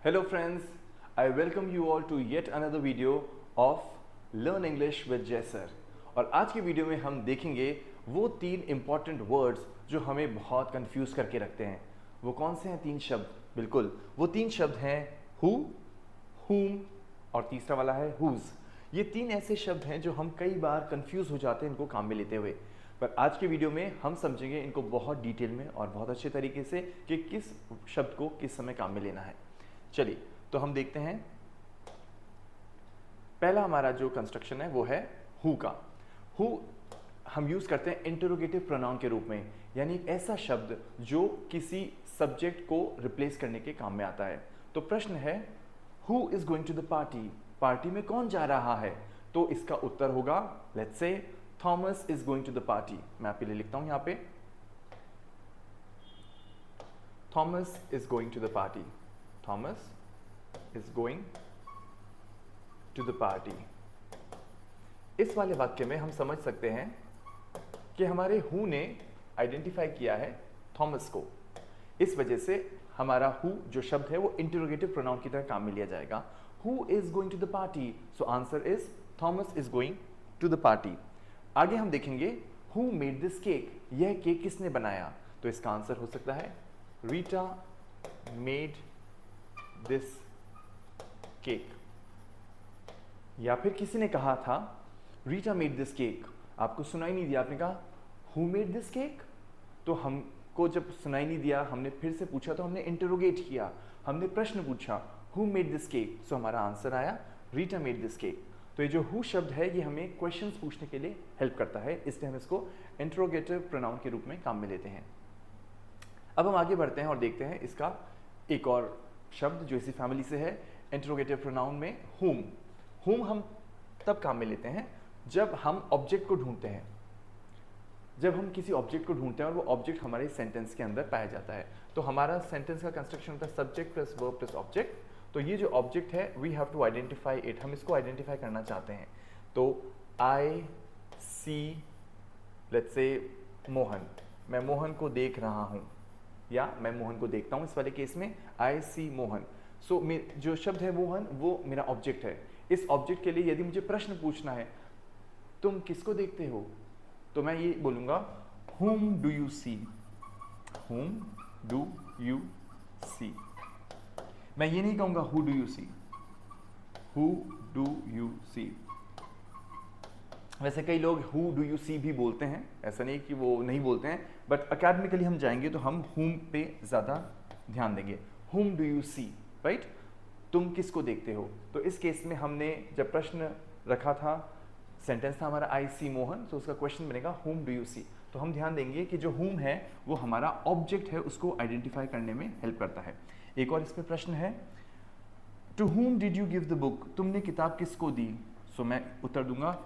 Hello friends, I welcome you all to yet another video of Learn English with Jay Sir। और आज की video में हम देखेंगे वो 3 इम्पॉर्टेंट वर्ड्स जो हमें बहुत कंफ्यूज करके रखते हैं। वो कौन से हैं 3 शब्द? बिल्कुल, वो 3 शब्द हैं who, whom और तीसरा वाला है whose। ये 3 ऐसे शब्द हैं जो हम कई बार कंफ्यूज हो जाते हैं इनको काम में लेते हुए, पर आज की वीडियो में हम समझेंगे इनको बहुत डिटेल में और बहुत अच्छे तरीके से कि किस शब्द को किस समय काम में लेना है। चलिए तो हम देखते हैं। पहला हमारा जो कंस्ट्रक्शन है वो है हु का। हु हम यूज करते हैं इंटरोगेटिव प्रोनाउन के रूप में, यानी एक ऐसा शब्द जो किसी सब्जेक्ट को रिप्लेस करने के काम में आता है। तो प्रश्न है who is going to the party, party में कौन जा रहा है? तो इसका उत्तर होगा let's say Thomas is going to the party. मैं आपके लिए लिखता हूं यहां पे Thomas is going to the party. Thomas is going to the party। इस वाले वाक्य में हम समझ सकते हैं कि हमारे हु ने आइडेंटिफाई किया है थॉमस को, इस वजह से हमारा हु जो शब्द है वो इंटरोगेटिव प्रोनाउन की तरह काम में लिया जाएगा। Who is going to the party, so answer is Thomas is going to the party. आगे हम देखेंगे हु मेड दिस केक, यह केक किसने बनाया? तो इसका आंसर हो सकता है रीटा मेड दिस केक। या फिर किसी ने कहा था रीटा मेड दिस केक, आपको सुनाई नहीं दिया, आपने कहा हु मेड दिस केक। तो हमको जब सुनाई नहीं दिया, हमने फिर से पूछा, तो हमने इंटरोगेट किया, हमने प्रश्न पूछा हु मेड दिस केक, सो हमारा आंसर आया रीटा मेड दिस केक। तो ये जो हु शब्द है ये हमें क्वेश्चंस पूछने के लिए हेल्प करता है, इसलिए हम इसको इंटरोगेटिव प्रोनाउन के रूप में काम में लेते हैं। अब हम आगे बढ़ते हैं और देखते हैं इसका एक और शब्द जो इसी फैमिली से है इंटरोगेटिव प्रोनाउन में whom। whom हम तब काम में लेते हैं जब हम ऑब्जेक्ट को ढूंढते हैं, जब हम किसी ऑब्जेक्ट को ढूंढते हैं और वो ऑब्जेक्ट हमारे सेंटेंस के अंदर पाया जाता है। तो हमारा सेंटेंस का कंस्ट्रक्शन होता है subject plus verb plus object. तो ये जो ऑब्जेक्ट है we have to identify it, हम इसको आइडेंटिफाई करना चाहते हैं। तो आई सी लेट्स से मोहन, मैं मोहन को देख रहा हूं या मैं मोहन को देखता हूं। इस वाले केस में आई सी मोहन। सो जो शब्द है मोहन वो मेरा ऑब्जेक्ट है। इस ऑब्जेक्ट के लिए यदि मुझे प्रश्न पूछना है तुम किसको देखते हो, तो मैं ये बोलूंगा whom do you see, whom do you see। मैं ये नहीं कहूंगा who do you see, who do you see। वैसे कई लोग who do you see भी बोलते हैं, ऐसा नहीं कि वो नहीं बोलते हैं, बट अकेडमिकली हम जाएंगे तो हम whom पे ज़्यादा ध्यान देंगे। whom do you see, right? तुम किसको देखते हो? तो इस केस में हमने जब प्रश्न रखा था, सेंटेंस था हमारा आई सी मोहन, तो उसका क्वेश्चन बनेगा whom do you see। तो हम ध्यान देंगे कि जो whom है वो हमारा ऑब्जेक्ट है, उसको आइडेंटिफाई करने में हेल्प करता है। एक और इसमें प्रश्न है to whom did you give the book, तुमने किताब किसको दी? सो मैं उत्तर दूंगा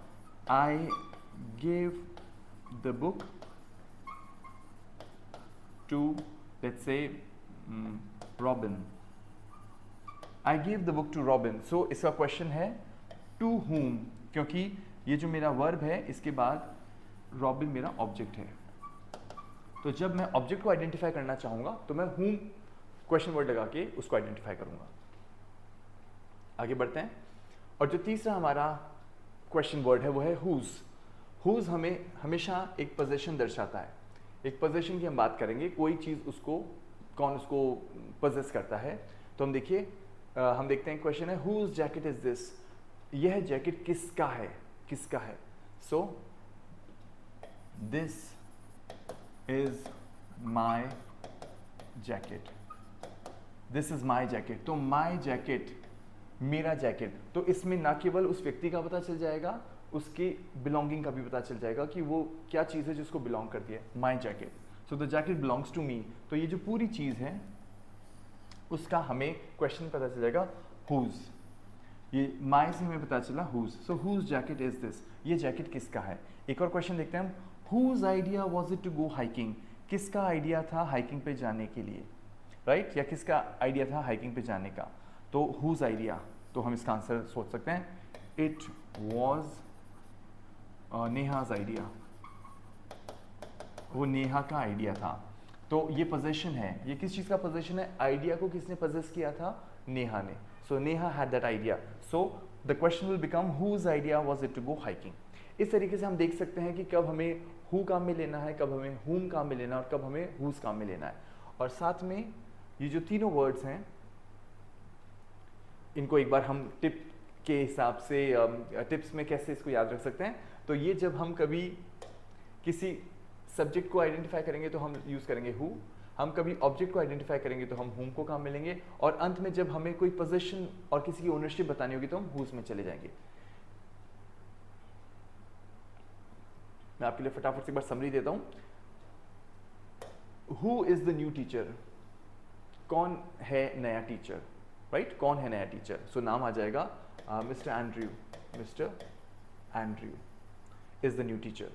I gave the book to let's say Robin। I gave the book to Robin। So इसका क्वेश्चन है to whom, क्योंकि ये जो मेरा वर्ब है इसके बाद Robin मेरा ऑब्जेक्ट है। तो जब मैं ऑब्जेक्ट को आइडेंटिफाई करना चाहूंगा तो मैं whom क्वेश्चन वर्ड लगा के उसको आइडेंटिफाई करूंगा। आगे बढ़ते हैं। और जो तीसरा हमारा क्वेश्चन वर्ड है वो है whose। whose हमें हमेशा एक पोजीशन दर्शाता है। एक पोजीशन की हम बात करेंगे, कोई चीज़ उसको कौन उसको पोजेस करता है। तो हम देखिए हम देखते हैं क्वेश्चन है whose जैकेट इज दिस, यह जैकेट किसका है, किसका है? So this is my jacket, this is my jacket. तो माई जैकेट मेरा जैकेट, तो इसमें ना केवल उस व्यक्ति का पता चल जाएगा, उसकी बिलोंगिंग का भी पता चल जाएगा कि वो क्या चीज़ है जिसको बिलोंग करती है, my jacket. So the jacket belongs to me. तो ये जो पूरी चीज़ है उसका हमें क्वेश्चन पता चल जाएगा whose। ये माई से हमें पता चला whose। So whose jacket is this, ये जैकेट किसका है? एक और क्वेश्चन देखते हैं हम whose idea was it to go hiking, किसका आइडिया था हाइकिंग पे जाने के लिए, राइट? या किसका आइडिया था हाइकिंग पे जाने का? तो whose आइडिया, तो हम इसका आंसर सोच सकते हैं इट वॉज नेहाज आइडिया, वो नेहा का आइडिया था। तो ये पोजेशन है, ये किस चीज़ का पोजेशन है? आइडिया को किसने पोजेस किया था? नेहा ने। So Neha had that idea, so the question will become whose idea was it to go hiking. इस तरीके से हम देख सकते हैं कि कब हमें हु काम में लेना है, कब हमें हुम काम में लेना है और कब हमें हुज काम में लेना है। और साथ में ये जो तीनों वर्ड्स हैं इनको एक बार हम टिप के हिसाब से टिप्स में कैसे इसको याद रख सकते हैं। तो ये जब हम कभी किसी सब्जेक्ट को आइडेंटिफाई करेंगे तो हम यूज करेंगे हु, हम कभी ऑब्जेक्ट को आइडेंटिफाई करेंगे तो हम हुम को काम में लेंगे, और अंत में जब हमें कोई पोजीशन और किसी की ओनरशिप बतानी होगी तो हम हुज में चले जाएंगे। मैं आपके लिए फटाफट से एक बार समरी देता हूं। Who is the new teacher? कौन है नया टीचर, राइट? कौन है नया टीचर? सो नाम आ जाएगा mister Andrew. Mister Andrew is the new teacher.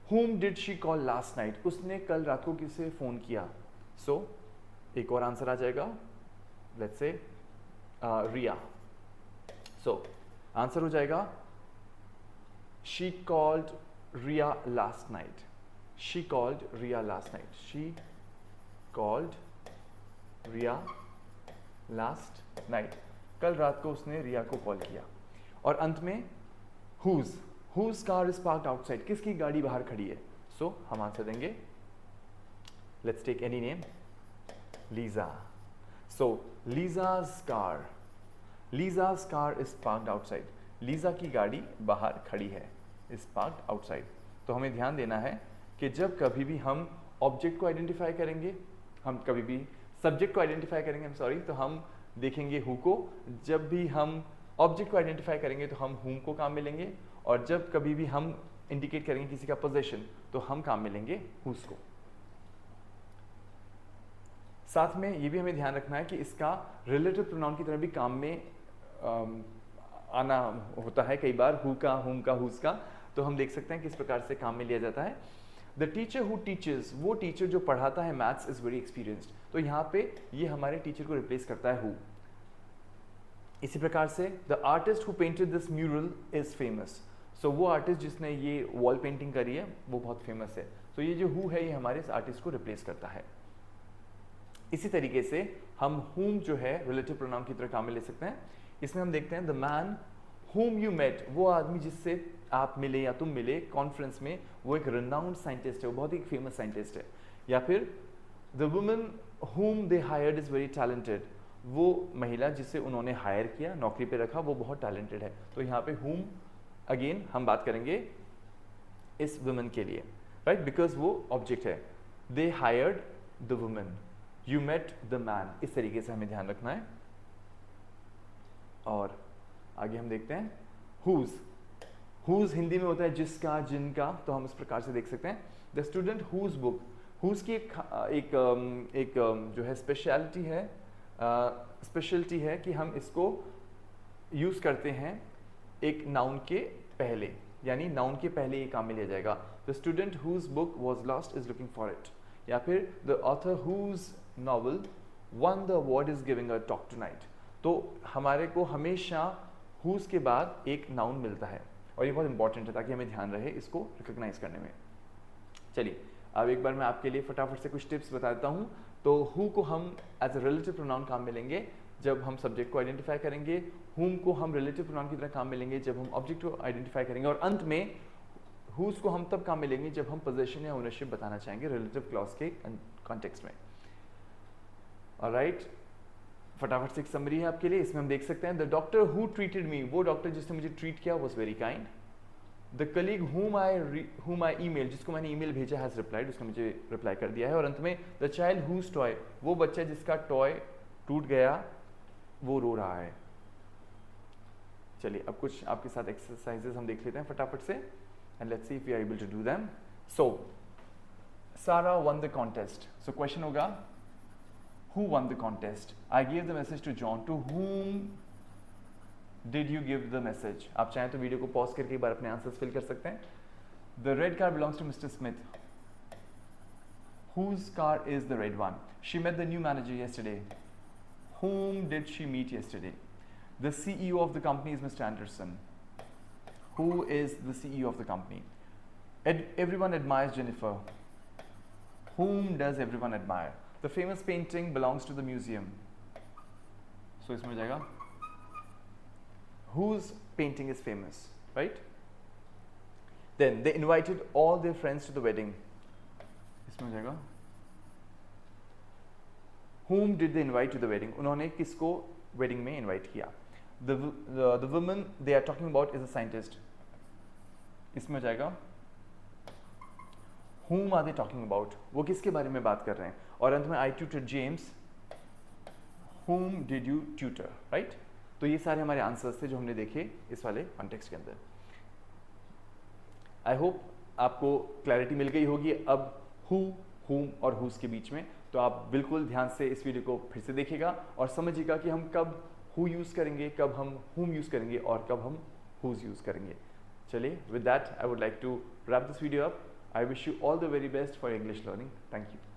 Whom did she call last night? उसने कल रात को किसे फोन किया? सो एक और आंसर आ जाएगा, let's say Riya. So answer हो जाएगा she called Ria last night. She called Ria last night. She called Ria last night. कल रात को उसने रिया को कॉल किया। और अंत में whose car is parked outside? किसकी गाड़ी बाहर खड़ी है? सो हम आंसर देंगे, let's take any name, Lisa. So Lisa's car is parked outside. Lisa की गाड़ी बाहर खड़ी है, is parked outside. तो हमें ध्यान देना है कि जब कभी भी हम ऑब्जेक्ट को आइडेंटिफाई करेंगे, हम कभी भी सब्जेक्ट को आइडेंटिफाई करेंगे, तो हम देखेंगे हु को। जब भी हम ऑब्जेक्ट को आइडेंटिफाई करेंगे तो हम हुम को काम में लेंगे, और जब कभी भी हम इंडिकेट करेंगे किसी का पोजीशन तो हम काम में लेंगे हुज को। साथ में ये भी हमें ध्यान रखना है कि इसका रिलेटिव प्रोनाउन की तरह भी काम में आना होता है कई बार, हु का, हुम का, हुज का। तो हम देख सकते हैं किस प्रकार से काम में लिया जाता है। द टीचर हु टीचर्स, वो टीचर जो पढ़ाता है मैथ्स, इज वेरी एक्सपीरियंस्ड। तो यहाँ पे ये हमारे टीचर को रिप्लेस करता है हु। इसी प्रकार से the artist who painted this mural is famous. So वो आर्टिस्ट जिसने ये वॉल पेंटिंग करी है वो बहुत फेमस है। तो ये जो हु है ये हमारे इस आर्टिस्ट को रिप्लेस करता है। इसी तरीके से हम हुम जो है रिलेटिव प्रोनाउन की तरह काम में ले सकते हैं। इसमें हम देखते हैं the man whom you met, वो आदमी जिससे आप मिले या तुम मिले कॉन्फ्रेंस में, वो एक renowned साइंटिस्ट है, वो बहुत ही फेमस साइंटिस्ट है। या फिर the woman whom they hired is very talented, वो महिला जिसे उन्होंने हायर किया, नौकरी पे रखा, वो बहुत टैलेंटेड है। तो यहाँ पे whom अगेन हम बात करेंगे इस वुमन के लिए, राइट, बिकॉज वो ऑब्जेक्ट है। They hired the woman, you met the man, इस तरीके से हमें ध्यान रखना है। और आगे हम देखते हैं हुज। हुज हिंदी में होता है जिसका, जिनका, तो हम इस प्रकार से देख सकते हैं the student whose book. Whose की एक जो है स्पेशलिटी है कि हम इसको यूज करते हैं एक नाउन के पहले, यानी नाउन के पहले ये काम में लिया जाएगा। The student whose book was lost is looking for it, या फिर the author whose novel won the award is giving a talk tonight. तो हमारे को हमेशा हुज के बाद एक नाउन मिलता है, और ये बहुत इंपॉर्टेंट है ताकि हमें ध्यान रहे इसको रिकॉग्नाइज करने में। चलिए अब एक बार मैं आपके लिए फटाफट से कुछ टिप्स बता देता हूँ। तो हु को हम एज अ रिलेटिव प्रोनाउन काम में लेंगे जब हम सब्जेक्ट को आइडेंटिफाई करेंगे, हुम को हम रिलेटिव प्रोनाउन की तरह काम में लेंगे जब हम ऑब्जेक्ट को आइडेंटिफाई करेंगे, और अंत में हुज को हम तब काम में लेंगे जब हम पोजीशन या ओनरशिप बताना चाहेंगे रिलेटिव क्लॉज के कॉन्टेक्स्ट में। ऑलराइट, फटाफट से एक समरी है आपके लिए। इसमें हम देख सकते हैं the doctor who treated me, वो डॉक्टर जिसने मुझे ट्रीट किया was very kind. The colleague हुम आई ईमेल, जिसको मैंने ईमेल भेजा हैज रिप्लाइड, उसने मुझे रिप्लाई कर दिया है। और अंत में द चाइल्ड हुज टॉय, वो बच्चा जिसका टॉय टूट गया वो रो रहा है। चलिए अब कुछ आपके साथ एक्सरसाइजेस हम देख लेते हैं फटाफट से, and let's see if we are able to do them. So Sara won the contest. So question होगा who won the contest? I gave the message to John. To whom did you give the message? आप चाहें तो video को pause करके एक बार अपने answers fill कर सकते हैं। The red car belongs to Mr. Smith. Whose car is the red one? She met the new manager yesterday. Whom did she meet yesterday? The CEO of the company is Mr. Anderson. Who is the CEO of the company? Everyone admires Jennifer. whom does everyone admire? The famous painting belongs to the museum. So इसमें हो जाएगा whose painting is famous, right? Then they invited all their friends to the wedding. इसमें हो जाएगा whom did they invite to the wedding? उन्होंने किसको wedding में invite किया? The woman they are talking about is a scientist. इसमें हो जाएगा whom are they talking about? वो किसके बारे में बात कर रहे हैं? और अंत में I tutored James. Whom did you tutor? Right? तो ये सारे हमारे आंसर्स थे जो हमने देखे इस वाले कॉन्टेक्स्ट के अंदर. आई होप आपको क्लैरिटी मिल गई होगी अब who, whom और whose के बीच में. तो आप बिल्कुल ध्यान से इस वीडियो को फिर से देखिएगा और समझिएगा कि हम कब who यूज़ करेंगे, कब हम whom यूज़ करेंगे और कब हम whose यूज़ करेंगे. चलिए, with that I would like to wrap this video up. I wish you all the very best for English learning. Thank you.